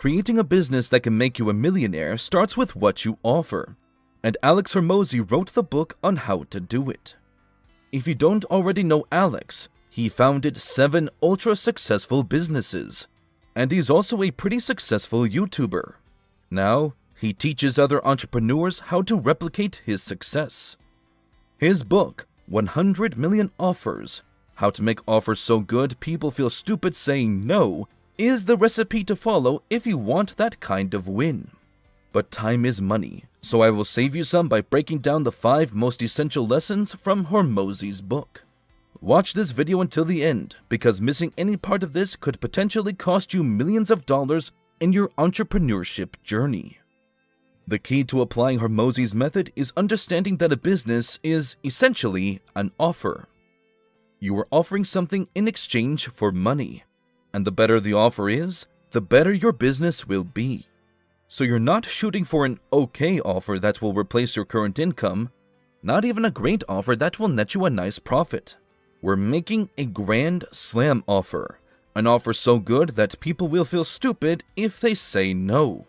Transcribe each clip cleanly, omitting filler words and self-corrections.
Creating a business that can make you a millionaire starts with what you offer, and Alex Hormozi wrote the book on how to do it. If you don't already know Alex, he founded 7 ultra-successful businesses, and he's also a pretty successful YouTuber. Now, he teaches other entrepreneurs how to replicate his success. His book, 100 Million Offers, How to Make Offers So Good People Feel Stupid Saying No, is the recipe to follow if you want that kind of win. But time is money, so I will save you some by breaking down the 5 most essential lessons from Hormozi's book. Watch this video until the end, because missing any part of this could potentially cost you millions of dollars in your entrepreneurship journey. The key to applying Hormozi's method is understanding that a business is essentially an offer. You are offering something in exchange for money, and the better the offer is, the better your business will be. So you're not shooting for an okay offer that will replace your current income, not even a great offer that will net you a nice profit. We're making a grand slam offer, an offer so good that people will feel stupid if they say no.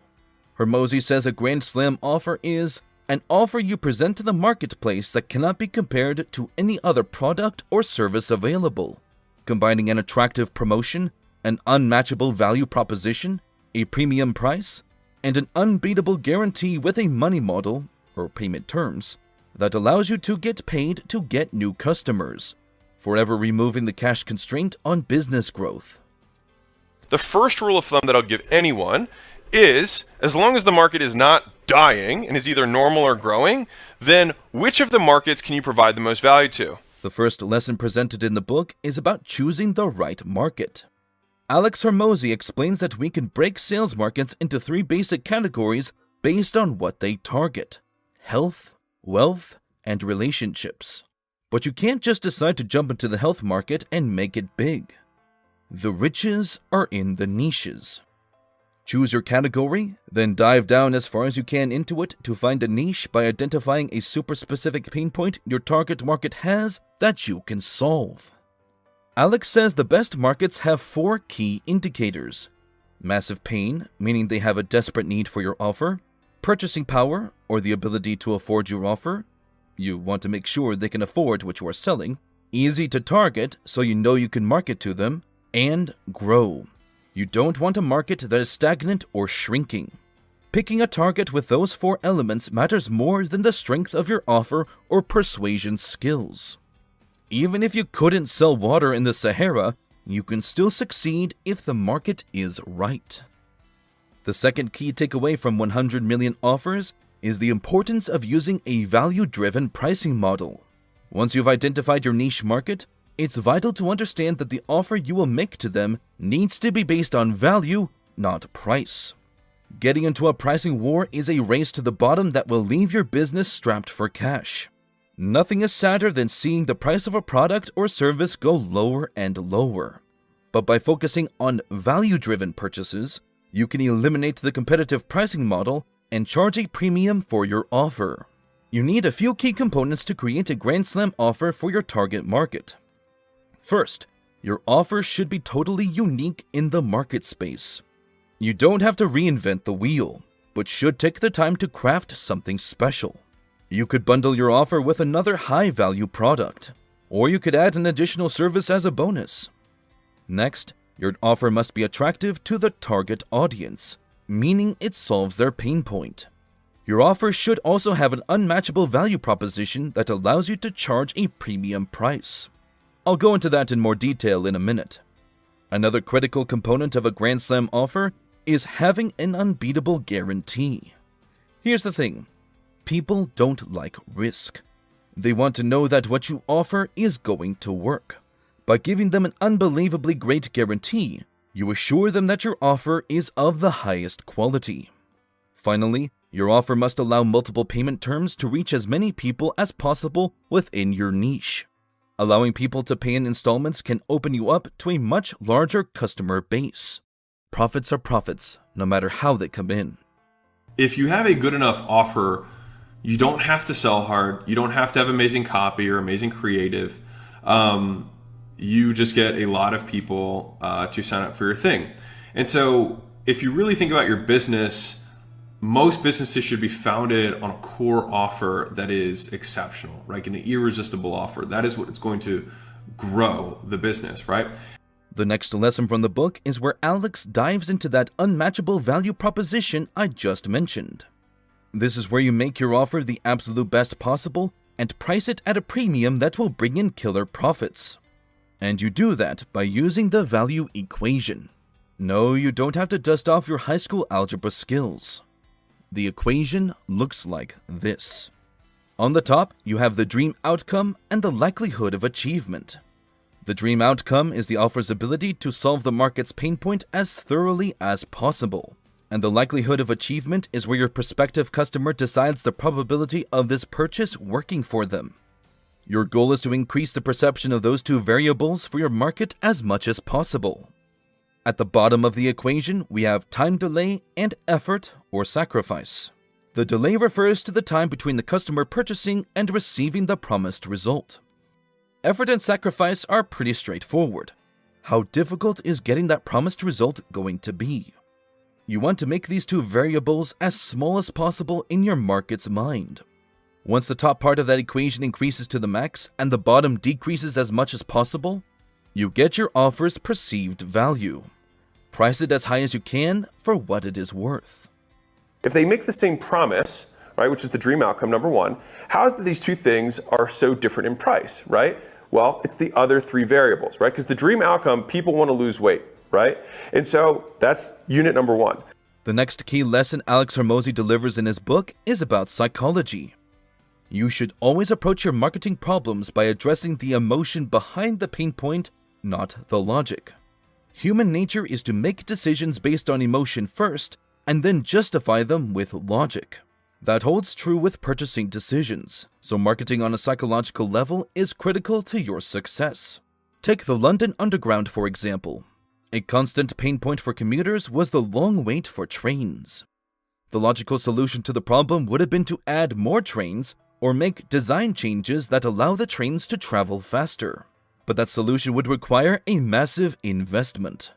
Hormozi says a grand slam offer is an offer you present to the marketplace that cannot be compared to any other product or service available, combining an attractive promotion, an unmatchable value proposition, a premium price, and an unbeatable guarantee with a money model, or payment terms, that allows you to get paid to get new customers, forever removing the cash constraint on business growth. The first rule of thumb that I'll give anyone is, as long as the market is not dying and is either normal or growing, then which of the markets can you provide the most value to? The first lesson presented in the book is about choosing the right market. Alex Hormozi explains that we can break sales markets into 3 basic categories based on what they target: health, wealth, and relationships. But you can't just decide to jump into the health market and make it big. The riches are in the niches. Choose your category, then dive down as far as you can into it to find a niche by identifying a super specific pain point your target market has that you can solve. Alex says the best markets have 4 key indicators: massive pain, meaning they have a desperate need for your offer; purchasing power, or the ability to afford your offer. You want to make sure they can afford what you are selling; easy to target, so you know you can market to them; and grow. You don't want a market that is stagnant or shrinking. Picking a target with those 4 elements matters more than the strength of your offer or persuasion skills. Even if you couldn't sell water in the Sahara, you can still succeed if the market is right. The second key takeaway from 100 Million Offers is the importance of using a value-driven pricing model. Once you've identified your niche market, it's vital to understand that the offer you will make to them needs to be based on value, not price. Getting into a pricing war is a race to the bottom that will leave your business strapped for cash. Nothing is sadder than seeing the price of a product or service go lower and lower. But by focusing on value-driven purchases, you can eliminate the competitive pricing model and charge a premium for your offer. You need a few key components to create a Grand Slam offer for your target market. First, your offer should be totally unique in the market space. You don't have to reinvent the wheel, but should take the time to craft something special. You could bundle your offer with another high-value product, or you could add an additional service as a bonus. Next, your offer must be attractive to the target audience, meaning it solves their pain point. Your offer should also have an unmatchable value proposition that allows you to charge a premium price. I'll go into that in more detail in a minute. Another critical component of a Grand Slam offer is having an unbeatable guarantee. Here's the thing. People don't like risk. They want to know that what you offer is going to work. By giving them an unbelievably great guarantee, you assure them that your offer is of the highest quality. Finally, your offer must allow multiple payment terms to reach as many people as possible within your niche. Allowing people to pay in installments can open you up to a much larger customer base. Profits are profits, no matter how they come in. If you have a good enough offer, you don't have to sell hard. You don't have to have amazing copy or amazing creative. You just get a lot of people to sign up for your thing. And so if you really think about your business, most businesses should be founded on a core offer that is exceptional, right? An irresistible offer. That is what it's going to grow the business, right? The next lesson from the book is where Alex dives into that unmatchable value proposition I just mentioned. This is where you make your offer the absolute best possible and price it at a premium that will bring in killer profits. And you do that by using the value equation. No, you don't have to dust off your high school algebra skills. The equation looks like this. On the top, you have the dream outcome and the likelihood of achievement. The dream outcome is the offer's ability to solve the market's pain point as thoroughly as possible. And the likelihood of achievement is where your prospective customer decides the probability of this purchase working for them. Your goal is to increase the perception of those two variables for your market as much as possible. At the bottom of the equation, we have time delay and effort or sacrifice. The delay refers to the time between the customer purchasing and receiving the promised result. Effort and sacrifice are pretty straightforward. How difficult is getting that promised result going to be? You want to make these two variables as small as possible in your market's mind. Once the top part of that equation increases to the max and the bottom decreases as much as possible, you get your offer's perceived value. Price it as high as you can for what it is worth. If they make the same promise, right, which is the dream outcome, number one, how is it that these two things are so different in price, right? Well, it's the other three variables, right? Because the dream outcome, people want to lose weight, right? And so that's unit number one. The next key lesson Alex Hormozi delivers in his book is about psychology. You should always approach your marketing problems by addressing the emotion behind the pain point, not the logic. Human nature is to make decisions based on emotion first and then justify them with logic. That holds true with purchasing decisions, so marketing on a psychological level is critical to your success. Take the London Underground, for example. A constant pain point for commuters was the long wait for trains. The logical solution to the problem would have been to add more trains or make design changes that allow the trains to travel faster. But that solution would require a massive investment.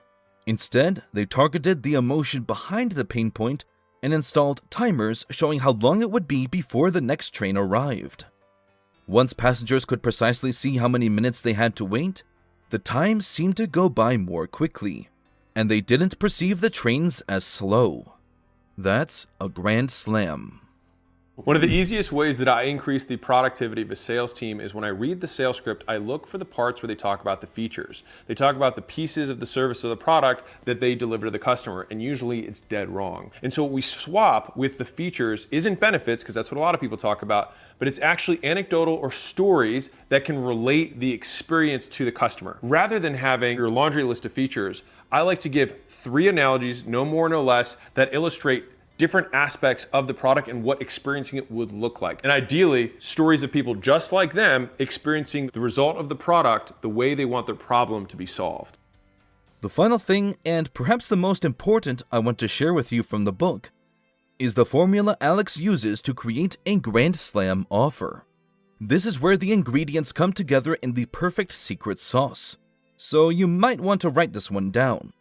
Instead, they targeted the emotion behind the pain point and installed timers showing how long it would be before the next train arrived. Once passengers could precisely see how many minutes they had to wait, the time seemed to go by more quickly, and they didn't perceive the trains as slow. That's a grand slam. One of the easiest ways that I increase the productivity of a sales team is when I read the sales script, I look for the parts where they talk about the features. They talk about the pieces of the service or the product that they deliver to the customer, and usually it's dead wrong. And so what we swap with the features isn't benefits, because that's what a lot of people talk about, but it's actually anecdotal or stories that can relate the experience to the customer. Rather than having your laundry list of features, I like to give 3 analogies, no more, no less, that illustrate different aspects of the product and what experiencing it would look like. And ideally, stories of people just like them experiencing the result of the product the way they want their problem to be solved. The final thing, and perhaps the most important I want to share with you from the book, is the formula Alex uses to create a Grand Slam offer. This is where the ingredients come together in the perfect secret sauce, so you might want to write this one down.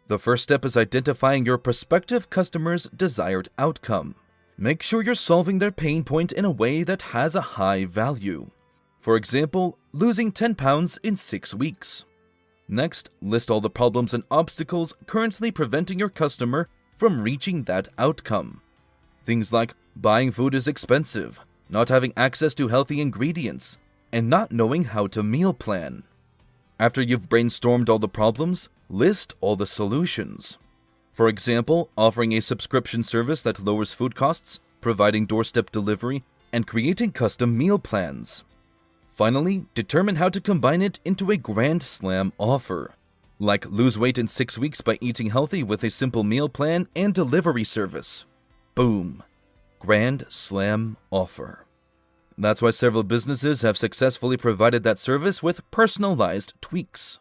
The first step is identifying your prospective customer's desired outcome. Make sure you're solving their pain point in a way that has a high value. For example, losing 10 pounds in 6 weeks. Next, list all the problems and obstacles currently preventing your customer from reaching that outcome. Things like buying food is expensive, not having access to healthy ingredients, and not knowing how to meal plan. After you've brainstormed all the problems, list all the solutions. For example, offering a subscription service that lowers food costs, providing doorstep delivery, and creating custom meal plans. Finally, determine how to combine it into a Grand Slam offer, like lose weight in 6 weeks by eating healthy with a simple meal plan and delivery service. Boom. Grand Slam offer. That's why several businesses have successfully provided that service with personalized tweaks.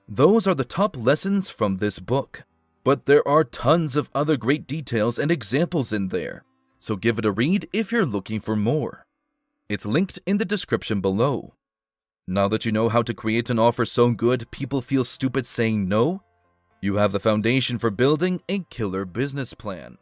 Those are the top lessons from this book, but there are tons of other great details and examples in there, so give it a read if you're looking for more. It's linked in the description below. Now that you know how to create an offer so good people feel stupid saying no, You have the foundation for building a killer business plan.